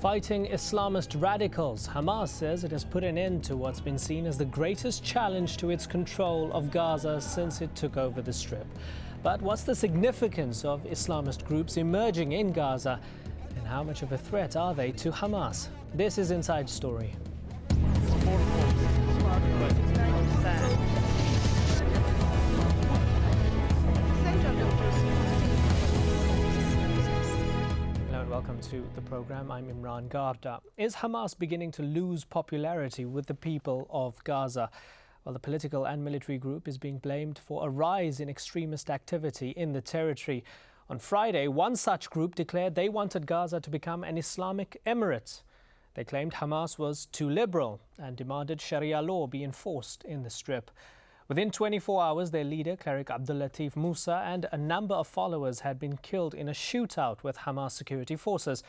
Fighting Islamist radicals, Hamas says it has put an end to what's been seen as the greatest challenge to its control of Gaza since it took over the Strip. But what's the significance of Islamist groups emerging in Gaza, and how much of a threat are they to Hamas? This is Inside Story. Welcome to the program. I'm Imran Garda. Is Hamas beginning to lose popularity with the people of Gaza? Well, the political and military group is being blamed for a rise in extremist activity in the territory. On Friday, one such group declared they wanted Gaza to become an Islamic emirate. They claimed Hamas was too liberal and demanded sharia law be enforced in the Strip. Within 24 hours, their leader, cleric Abdel-Latif Moussa, and a number of followers had been killed in a shootout with Hamas security forces,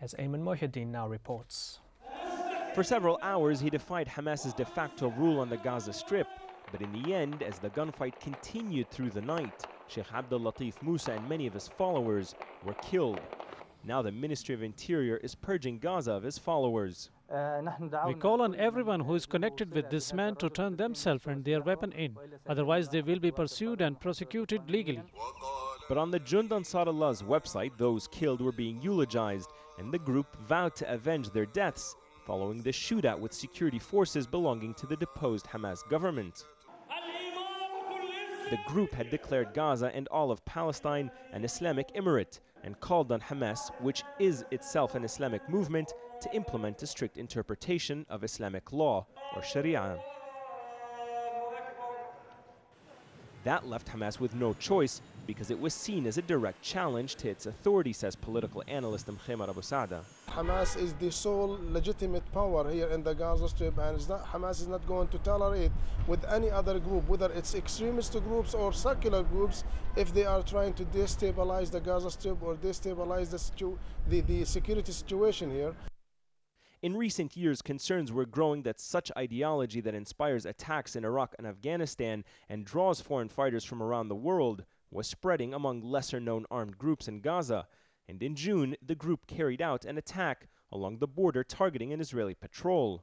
as Ayman Mohyeddin now reports. For several hours, he defied Hamas's de facto rule on the Gaza Strip. But in the end, as the gunfight continued through the night, Sheikh Abdel-Latif Moussa and many of his followers were killed. Now the Ministry of Interior is purging Gaza of his followers. We call on everyone who is connected with this man to turn themselves and their weapon in. Otherwise, they will be pursued and prosecuted legally. But on the Jund Ansar Allah's website, those killed were being eulogized, and the group vowed to avenge their deaths following the shootout with security forces belonging to the deposed Hamas government. The group had declared Gaza and all of Palestine an Islamic emirate and called on Hamas, which is itself an Islamic movement, to implement a strict interpretation of Islamic law, or sharia. That left Hamas with no choice because it was seen as a direct challenge to its authority, says political analyst Mkhaymar Abu Saada. Hamas is the sole legitimate power here in the Gaza Strip, and Hamas is not going to tolerate with any other group, whether it's extremist groups or secular groups, if they are trying to destabilize the Gaza Strip or destabilize the security situation here. In recent years, concerns were growing that such ideology that inspires attacks in Iraq and Afghanistan and draws foreign fighters from around the world was spreading among lesser-known armed groups in Gaza. And in June, the group carried out an attack along the border targeting an Israeli patrol.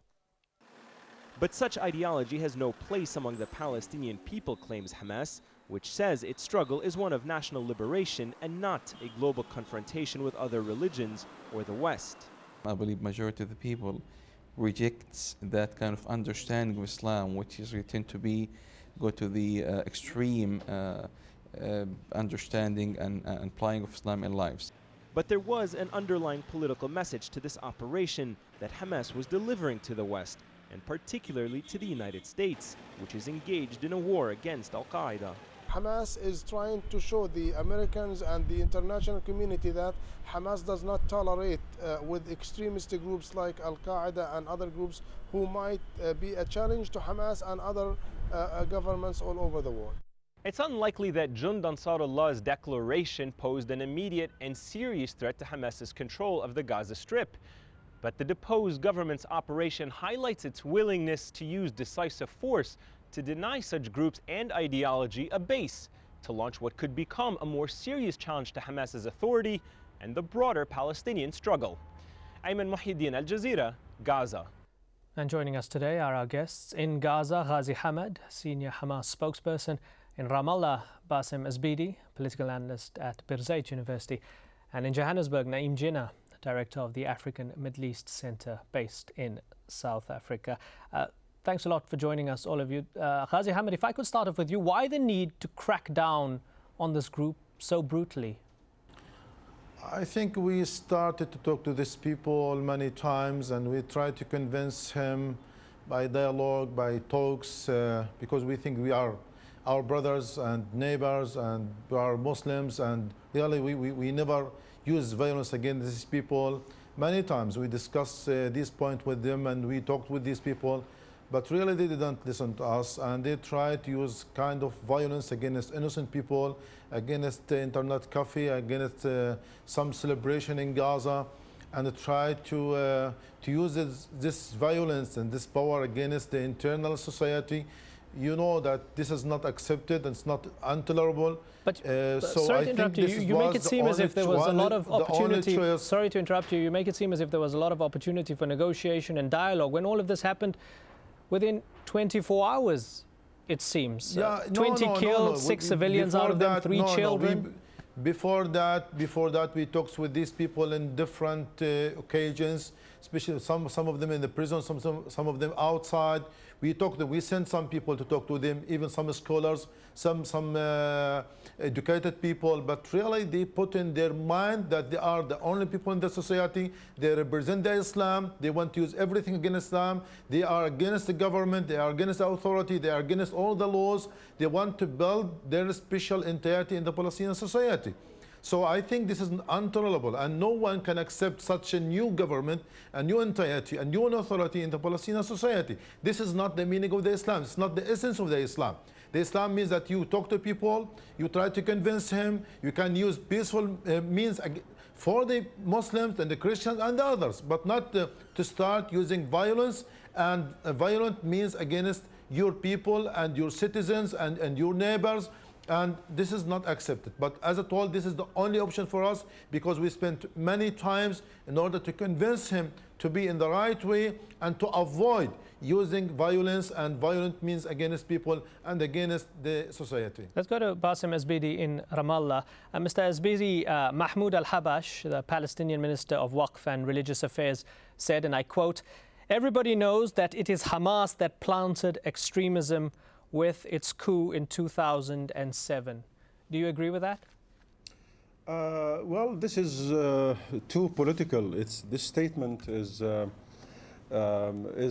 But such ideology has no place among the Palestinian people, claims Hamas, which says its struggle is one of national liberation and not a global confrontation with other religions or the West. I believe majority of the people rejects that kind of understanding of Islam, which is we tend to go to the extreme understanding and applying of Islam in lives. But there was an underlying political message to this operation that Hamas was delivering to the West, and particularly to the United States, which is engaged in a war against al-Qaeda. Hamas is trying to show the Americans and the international community that Hamas does not tolerate with extremist groups like al-Qaeda and other groups who might be a challenge to Hamas and other governments all over the world. It's unlikely that Jund Ansar Allah's declaration posed an immediate and serious threat to Hamas's control of the Gaza Strip. But the deposed government's operation highlights its willingness to use decisive force to deny such groups and ideology a base to launch what could become a more serious challenge to Hamas's authority and the broader Palestinian struggle. Ayman Mohyeddin, Al Jazeera, Gaza. And joining us today are our guests in Gaza, Ghazi Hamad, senior Hamas spokesperson; in Ramallah, Bassem Azbidi, political analyst at Birzeit University; and in Johannesburg, Naeem Jinnah, director of the African Middle East Center based in South Africa. Thanks a lot for joining us, all of you. Ghazi Hamad, if I could start off with you, why the need to crack down on this group so brutally? I think we started to talk to these people many times, and we tried to convince him by dialogue, by talks, because we think we are our brothers and neighbors, and we are Muslims, and really we never use violence against these people. Many times we discussed this point with them, and we talked with these people, but really they didn't listen to us, and they tried to use kind of violence against innocent people, against the internet cafe, against some celebration in Gaza, and tried to use this violence and this power against the internal society you know that this is not accepted and it's not intolerable. But sorry to interrupt you. You make it seem as if there was a lot of opportunity. Sorry to interrupt you. You make it seem as if there was a lot of opportunity for negotiation and dialogue when all of this happened within 24 hours, it seems. Yeah, 20 killed, 6 civilians out of them, 3 children. Before that, we talked with these people in different occasions, especially some of them in the prison, some of them outside. We talked. We sent some people to talk to them, even some scholars, some educated people. But really, they put in their mind that they are the only people in the society. They represent the Islam. They want to use everything against Islam. They are against the government. They are against the authority. They are against all the laws. They want to build their special entity in the Palestinian society. So I think this is intolerable, and no one can accept such a new government, a new entity, a new authority in the Palestinian society. This is not the meaning of the Islam. It's not the essence of the Islam. The Islam means that you talk to people, you try to convince him, you can use peaceful means for the Muslims and the Christians and the others, but not to start using violence and violent means against your people and your citizens and your neighbors. And this is not accepted. But as I told, this is the only option for us, because we spent many times in order to convince him to be in the right way and to avoid using violence and violent means against people and against the society. Let's go to Bassem Azbidi in Ramallah. Mr. Azbidi, Mahmoud al-Habash, the Palestinian Minister of Waqf and Religious Affairs, said, and I quote, "Everybody knows that it is Hamas that planted extremism with its coup in 2007. Do you agree with that? Well, this is too political. This statement is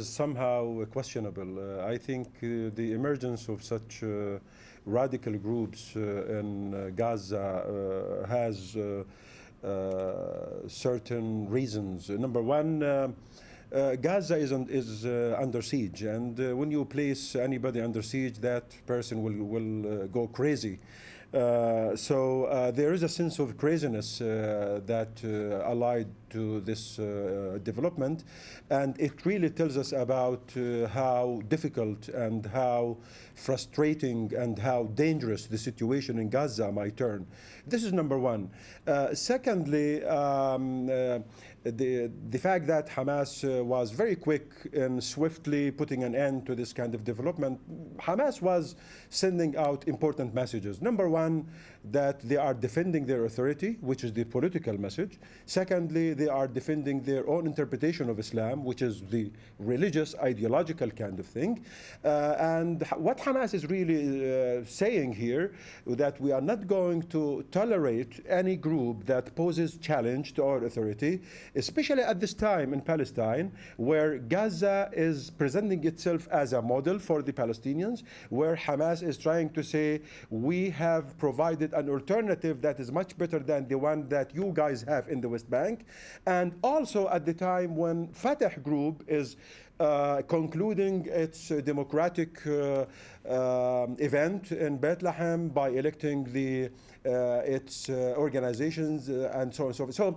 somehow questionable. I think the emergence of such radical groups in Gaza has certain reasons. Number one, Gaza is under siege, and when you place anybody under siege, that person will go crazy. So there is a sense of craziness that allied to this development, and it really tells us about how difficult and how frustrating and how dangerous the situation in Gaza might turn. This is number one. Secondly, the fact that Hamas was very quick in swiftly putting an end to this kind of development, Hamas was sending out important messages. Number one, that they are defending their authority, which is the political message. Secondly, they are defending their own interpretation of Islam, which is the religious, ideological kind of thing. And what Hamas is really saying here, that we are not going to tolerate any group that poses challenge to our authority, especially at this time in Palestine, where Gaza is presenting itself as a model for the Palestinians, where Hamas is trying to say, we have provided an alternative that is much better than the one that you guys have in the West Bank. And also at the time when Fatah group is concluding its democratic event in Bethlehem by electing its organizations and so on and so forth. So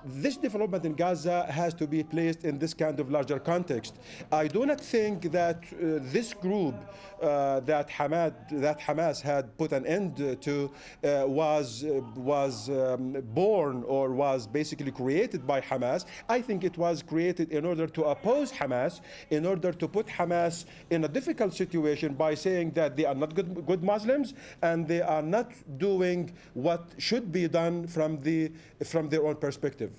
this development in Gaza has to be placed in this kind of larger context. I do not think that this group that Hamas had put an end to was born or was basically created by Hamas. I think it was created in order to oppose Hamas, in order to put Hamas in a difficult situation by saying that they are not good Muslims and they are not doing what should be done from their own perspective.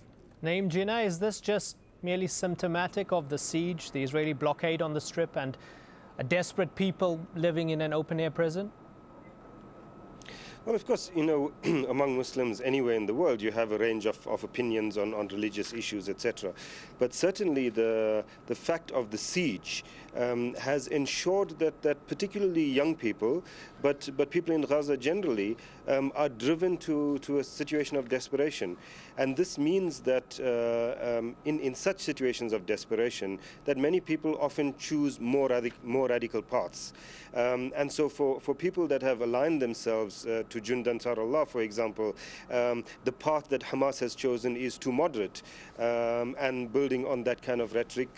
Naim Jinnah, is this just merely symptomatic of the siege, the Israeli blockade on the Strip, and a desperate people living in an open-air prison? Well, of course, you know, among Muslims anywhere in the world, you have a range of opinions on religious issues, etc. But certainly the fact of the siege has ensured that particularly young people, but people in Gaza generally, are driven to a situation of desperation. And this means that in such situations of desperation, that many people often choose more radical paths. And so for people that have aligned themselves to to Jund Ansar Allah, for example, the path that Hamas has chosen is too moderate and building on that kind of rhetoric,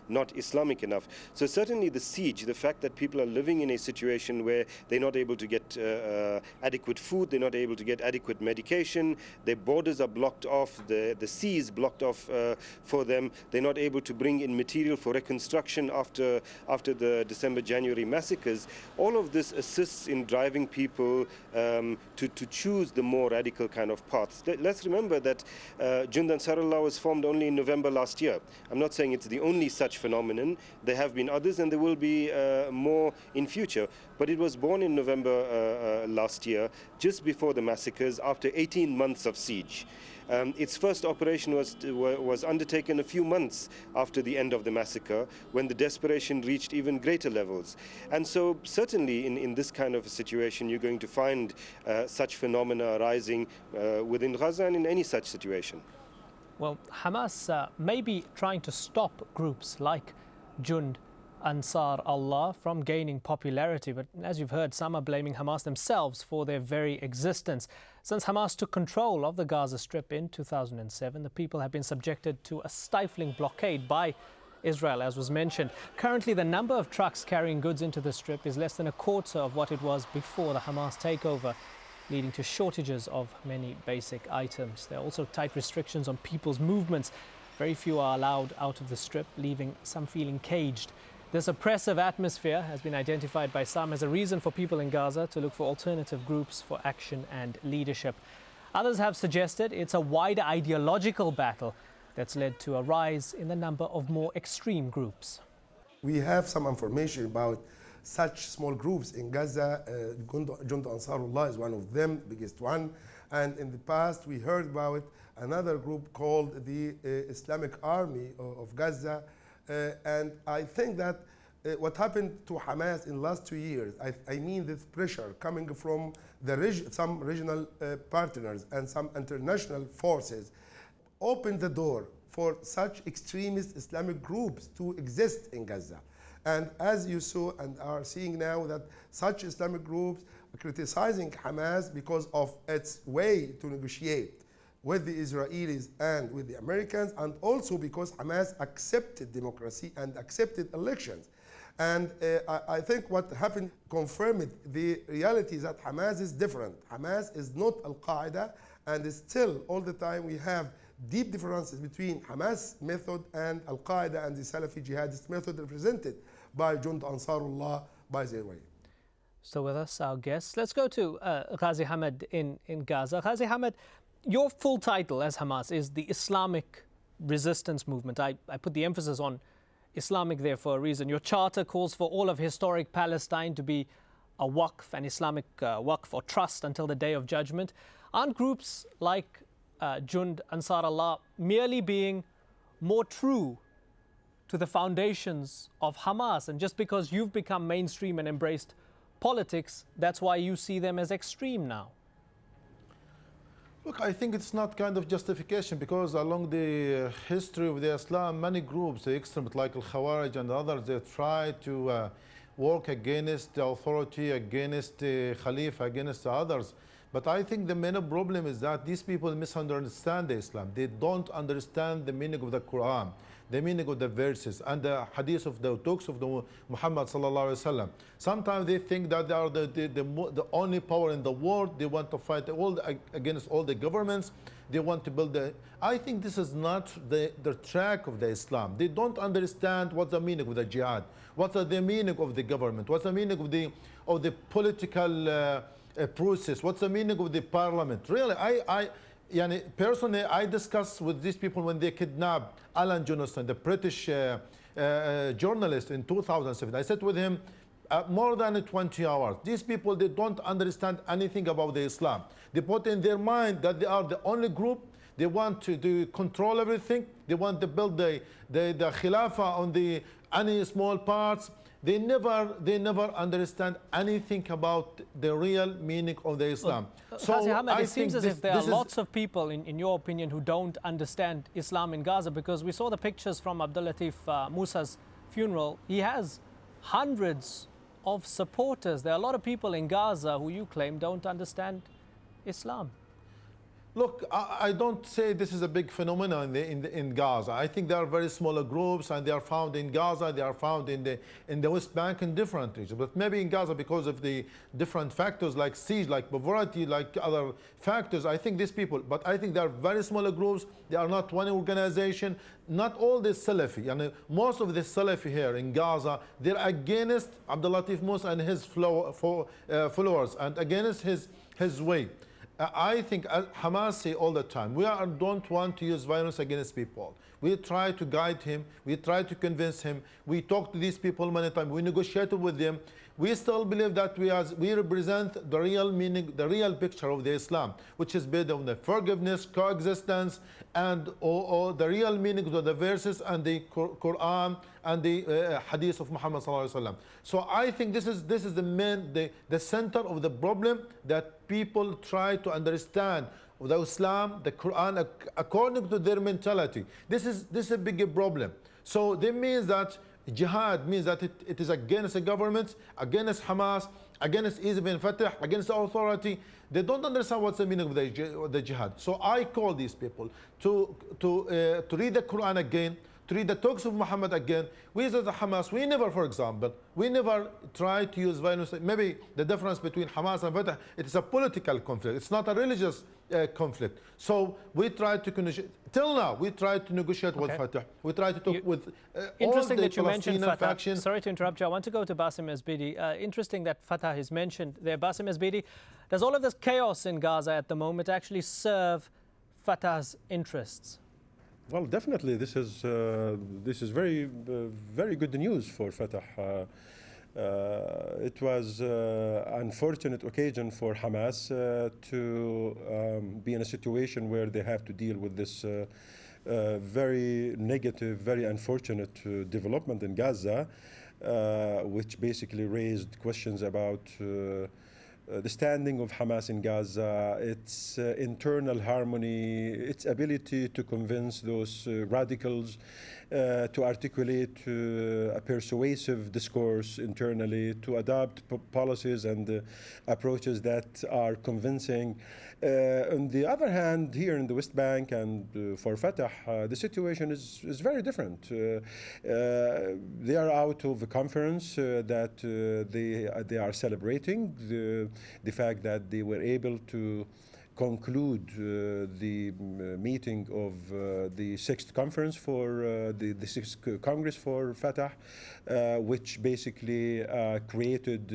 not Islamic enough. So certainly the siege, the fact that people are living in a situation where they're not able to get adequate food, they're not able to get adequate medication, their borders are blocked off, the sea is blocked off for them, they're not able to bring in material for reconstruction after the December-January massacres. All of this assists in driving people to choose the more radical kind of paths. Let's remember that Jund Ansar Allah was formed only in November last year. I'm not saying it's the only such phenomenon. There have been others and there will be more in future. But it was born in November last year, just before the massacres, after 18 months of siege. Its first operation was undertaken a few months after the end of the massacre, when the desperation reached even greater levels. And so certainly in this kind of a situation, you're going to find such phenomena arising within Gaza and in any such situation. Well, Hamas may be trying to stop groups like Jund Ansar Allah from gaining popularity, but as you've heard, some are blaming Hamas themselves for their very existence. Since Hamas took control of the Gaza Strip in 2007, the people have been subjected to a stifling blockade by Israel, as was mentioned. Currently, the number of trucks carrying goods into the Strip is less than a quarter of what it was before the Hamas takeover, leading to shortages of many basic items. There are also tight restrictions on people's movements. Very few are allowed out of the Strip, leaving some feeling caged. This oppressive atmosphere has been identified by some as a reason for people in Gaza to look for alternative groups for action and leadership. Others have suggested it's a wider ideological battle that's led to a rise in the number of more extreme groups. We have some information about such small groups in Gaza. Jund Ansar Allah is one of them, biggest one. And in the past, we heard about another group called the Islamic Army of Gaza. And I think that what happened to Hamas in the last 2 years, I mean this pressure coming from some regional partners and some international forces, opened the door for such extremist Islamic groups to exist in Gaza. And as you saw and are seeing now, that such Islamic groups are criticizing Hamas because of its way to negotiate with the Israelis and with the Americans, and also because Hamas accepted democracy and accepted elections. And I think what happened confirmed the reality that Hamas is different. Hamas is not al-Qaeda, and still all the time we have deep differences between Hamas method and al-Qaeda and the Salafi jihadist method represented by Jund Ansar Allah, by their way. So with us, our guests. Let's go to Ghazi Hamad in Gaza. Ghazi Hamad, your full title as Hamas is the Islamic Resistance Movement. I put the emphasis on Islamic there for a reason. Your charter calls for all of historic Palestine to be a waqf, an Islamic waqf or trust until the Day of Judgment. Aren't groups like Jund Ansar Allah merely being more true to the foundations of Hamas? And just because you've become mainstream and embraced politics, that's why you see them as extreme now? Look, I think it's not kind of justification, because along the history of the Islam, many groups, the extremists like Al-Khawarij and others, they try to work against the authority, against the Khalifa, against the others. But I think the main problem is that these people misunderstand the Islam. They don't understand the meaning of the Quran, the meaning of the verses, and the hadith of the talks of the Muhammad sallallahu alaihi wasallam. Sometimes they think that they are the only power in the world. They want to fight against all the governments. They want to build the... I think this is not the track of the Islam. They don't understand what's the meaning of the jihad, what's the meaning of the government, what's the meaning of the political process, what's the meaning of the parliament. Really, personally, I discussed with these people when they kidnapped Alan Johnson, the British journalist, in 2007. I sat with him more than 20 hours. These people, they don't understand anything about the Islam. They put in their mind that they are the only group. They want to control everything. They want to build the khilafah on any small parts. They never understand anything about the real meaning of the Islam. So Ahmed, it seems as if there are lots of people, in your opinion, who don't understand Islam in Gaza, because we saw the pictures from Abdel-Latif Moussa's funeral. He has hundreds of supporters. There are a lot of people in Gaza who you claim don't understand Islam. Look, I don't say this is a big phenomenon in Gaza. I think there are very smaller groups, and they are found in Gaza, they are found in the West Bank in different regions. But maybe in Gaza, because of the different factors like siege, like poverty, like other factors, I think these people, but I think they are very smaller groups. They are not one organization. Not all this Salafi, and most of the Salafi here in Gaza, they're against Abdel-Latif Moussa and his followers, and against his way. I think Hamas say all the time, we don't want to use violence against people. We try to guide him. We try to convince him. We talk to these people many times. We negotiated with them. We still believe that we represent the real meaning, the real picture of the Islam, which is based on the forgiveness, coexistence, and all the real meaning of the verses and the Quran and the Hadith of Muhammad sallallahu alaihi wasallam. So I think this is the center of the problem, that people try to understand the Islam, the Quran, according to their mentality. This is a big problem. So that means that jihad means that it is against the government, against Hamas, against even Fatah, against the authority. They don't understand what's the meaning of the jihad. So I call these people to read the Quran again, to read the talks of Muhammad again. We as the Hamas, we never, for example, we never try to use violence. Maybe the difference between Hamas and Fatah, it is a political conflict. It's not a religious conflict. So we try to negotiate. Till now, we try to negotiate with Fatah. We try to talk with interesting all the that you mentioned Fatah. factions. Sorry to interrupt you. I want to go to Bassem Esbidi. Interesting that Fatah is mentioned there. Bassem Esbidi, does all of this chaos in Gaza at the moment actually serve Fatah's interests? Well, definitely, this is very very good news for Fatah. It was an unfortunate occasion for Hamas to be in a situation where they have to deal with this very negative, very unfortunate development in Gaza, which basically raised questions about the standing of Hamas in Gaza, its internal harmony, its ability to convince those radicals, to articulate a persuasive discourse internally, to adopt policies and approaches that are convincing. On the other hand, here in the West Bank and for Fatah, the situation is very different. They are out of a conference that they are celebrating the fact that they were able to conclude the meeting of the 6th conference for the 6th Congress for Fatah, which basically created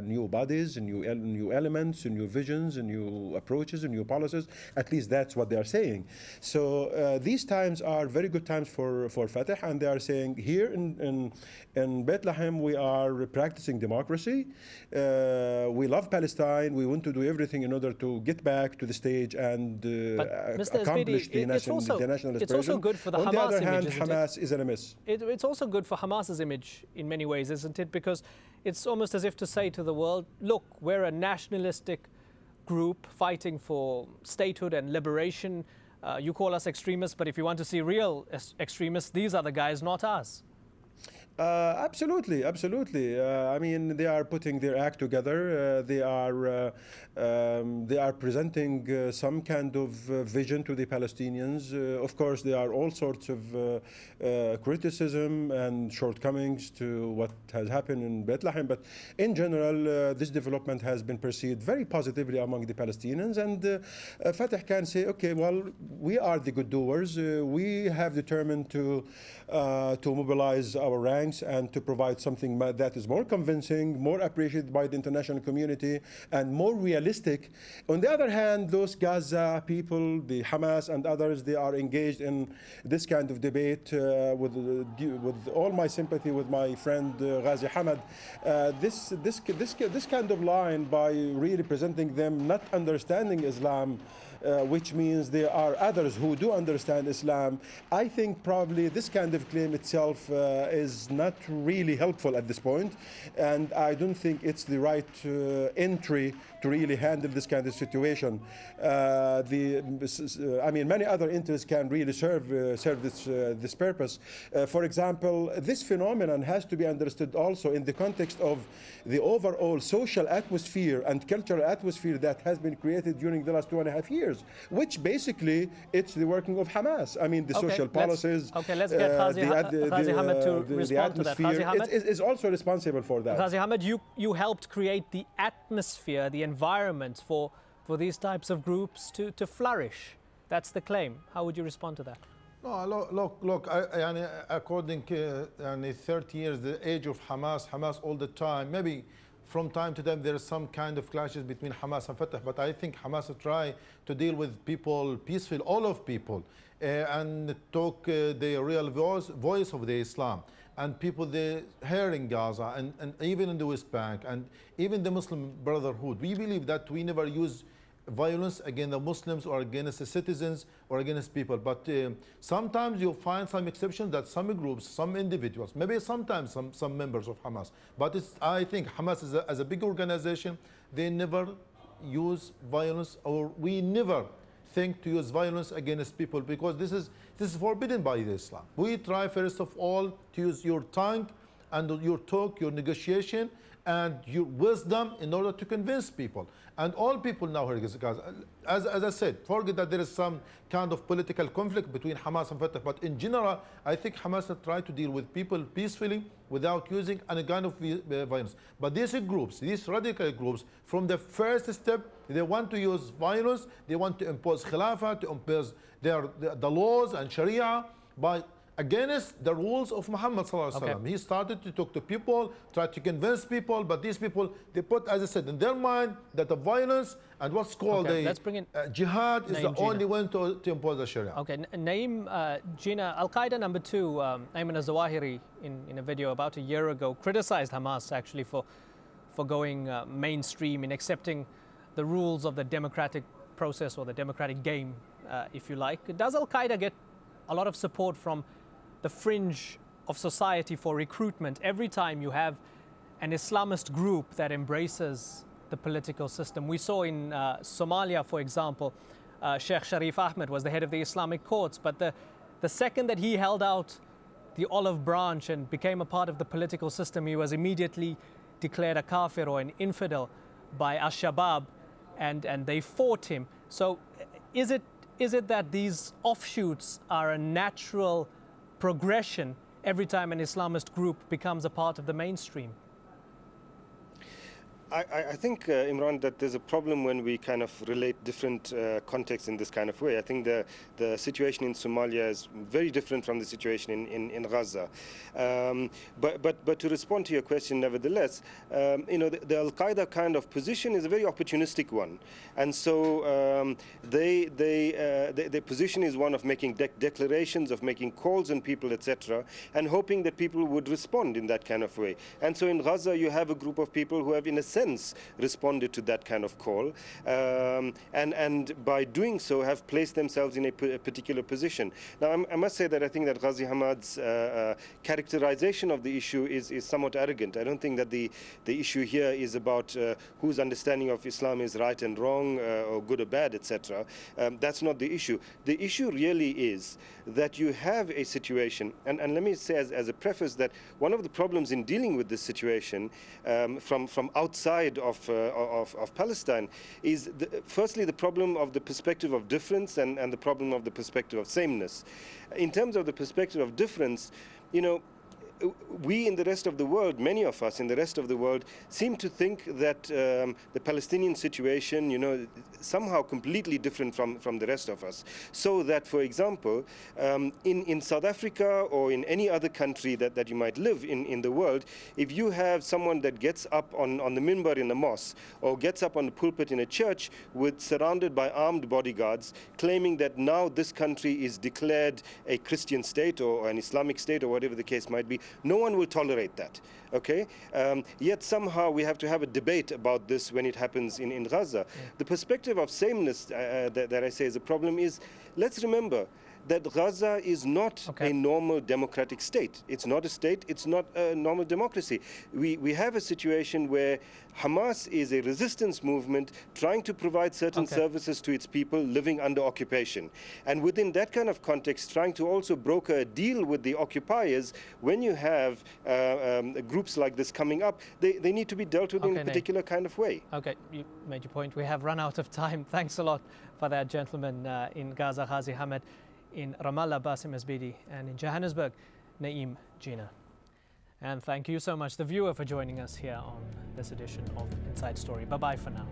new bodies, new elements, new visions, new approaches, new policies. At least that's what they are saying. So these times are very good times for Fatah, and they are saying here in Bethlehem we are practicing democracy. We love Palestine. We want to do everything in order to get back to the stage and accomplish the nationalist version. It's also good for the Hamas image. On the other hand, image, Hamas is an emiss. It's also good for Hamas's image in many ways, isn't it? Because it's almost as if to say to the world, look, we're a nationalistic group fighting for statehood and liberation. You call us extremists, but if you want to see real extremists, these are the guys, not us. Absolutely, absolutely. I mean, they are putting their act together. They are presenting some kind of vision to the Palestinians. Of course, there are all sorts of criticism and shortcomings to what has happened in Bethlehem. But in general, this development has been perceived very positively among the Palestinians. And Fatah can say, okay, well, we are the good doers. We have determined to mobilize our ranks and to provide something that is more convincing, more appreciated by the international community, and more realistic. On the other hand, those Gaza people, the Hamas and others, they are engaged in this kind of debate with all my sympathy with my friend Ghazi Hamad. This kind of line, by really presenting them not understanding Islam which means there are others who do understand Islam. I think probably this kind of claim itself is not really helpful at this point, and I don't think it's the right entry to really handle this kind of situation. I mean, many other interests can really serve this purpose. For example, this phenomenon has to be understood also in the context of the overall social atmosphere and cultural atmosphere that has been created during the last 2.5 years, which basically it's the working of Hamas. I mean, the social policies. Let's get Ghazi Hamad to respond to that. Ghazi Hamad is also responsible for that. Ghazi Hamad, you helped create the atmosphere, the environment for these types of groups to flourish. That's the claim. How would you respond to that? No, look. According to 30 years, the age of Hamas all the time. Maybe from time to time there is some kind of clashes between Hamas and Fatah, but I think Hamas try to deal with people peaceful, all of people, and talk the real voice of the Islam. And people they here in Gaza and even in the West Bank and even the Muslim Brotherhood, we believe that we never use violence against the Muslims or against the citizens or against people. But sometimes you'll find some exceptions that some groups, some individuals, maybe sometimes some members of Hamas. But I think Hamas as a big organization, they never use violence, or we never think to use violence against people, because this is forbidden by the Islam. We try first of all to use your tongue and your talk, your negotiation, and your wisdom in order to convince people. And all people now here, as I said, forget that there is some kind of political conflict between Hamas and Fatah, but in general, I think Hamas try to deal with people peacefully without using any kind of violence. But these groups, these radical groups, from the first step, they want to use violence, they want to impose khilafah, to impose the laws and sharia by against the rules of Muhammad sallallahu alaihi wasallam. He started to talk to people, try to convince people, but these people, they put, as I said, in their mind that the violence and what's called jihad is the only way to impose the sharia. Okay, Naeem, Gina, Al-Qaeda number 2, Ayman al-Zawahiri, in a video about a year ago, criticized Hamas actually for going mainstream in accepting the rules of the democratic process or the democratic game, if you like. Does Al-Qaeda get a lot of support from the fringe of society for recruitment every time you have an Islamist group that embraces the political system? We saw in Somalia, for example, Sheikh Sharif Ahmed was the head of the Islamic courts, but the second that he held out the olive branch and became a part of the political system, he was immediately declared a kafir or an infidel by Al-Shabaab, and they fought him. So is it that these offshoots are a natural progression every time an Islamist group becomes a part of the mainstream? I think, Imran, that there's a problem when we kind of relate different contexts in this kind of way. I think the situation in Somalia is very different from the situation in Gaza. But to respond to your question, nevertheless, the Al-Qaeda kind of position is a very opportunistic one. And so their position is one of making declarations, of making calls on people, etc., and hoping that people would respond in that kind of way. And so in Gaza, you have a group of people who have, in a sense, responded to that kind of call, and by doing so have placed themselves in a particular position. Now, I must say that I think that Ghazi Hamad's characterization of the issue is somewhat arrogant. I don't think that the issue here is about whose understanding of Islam is right and wrong, or good or bad, etc. That's not the issue. The issue really is that you have a situation, and let me say as a preface that one of the problems in dealing with this situation from outside of Palestine is firstly the problem of the perspective of difference and the problem of the perspective of sameness. In terms of the perspective of difference, we in the rest of the world, many of us in the rest of the world, seem to think that the Palestinian situation, somehow completely different from the rest of us. So that, for example, in South Africa or in any other country that you might live in the world, if you have someone that gets up on the minbar in a mosque or gets up on the pulpit in a church surrounded by armed bodyguards, claiming that now this country is declared a Christian state or an Islamic state or whatever the case might be, No one will tolerate that. Okay, yet somehow we have to have a debate about this when it happens in Gaza. The perspective of sameness that I say is a problem is, let's remember that Gaza is not a normal democratic state. It's not a state, it's not a normal democracy. We have a situation where Hamas is a resistance movement trying to provide certain services to its people living under occupation. And within that kind of context, trying to also broker a deal with the occupiers, when you have groups like this coming up, they need to be dealt with in a particular kind of way. Okay, you made your point. We have run out of time. Thanks a lot for that, gentlemen. In Gaza, Ghazi Hamid; in Ramallah, Basim Azbidi; and in Johannesburg, Naeem Jina. And thank you so much, the viewer, for joining us here on this edition of Inside Story. Bye-bye for now.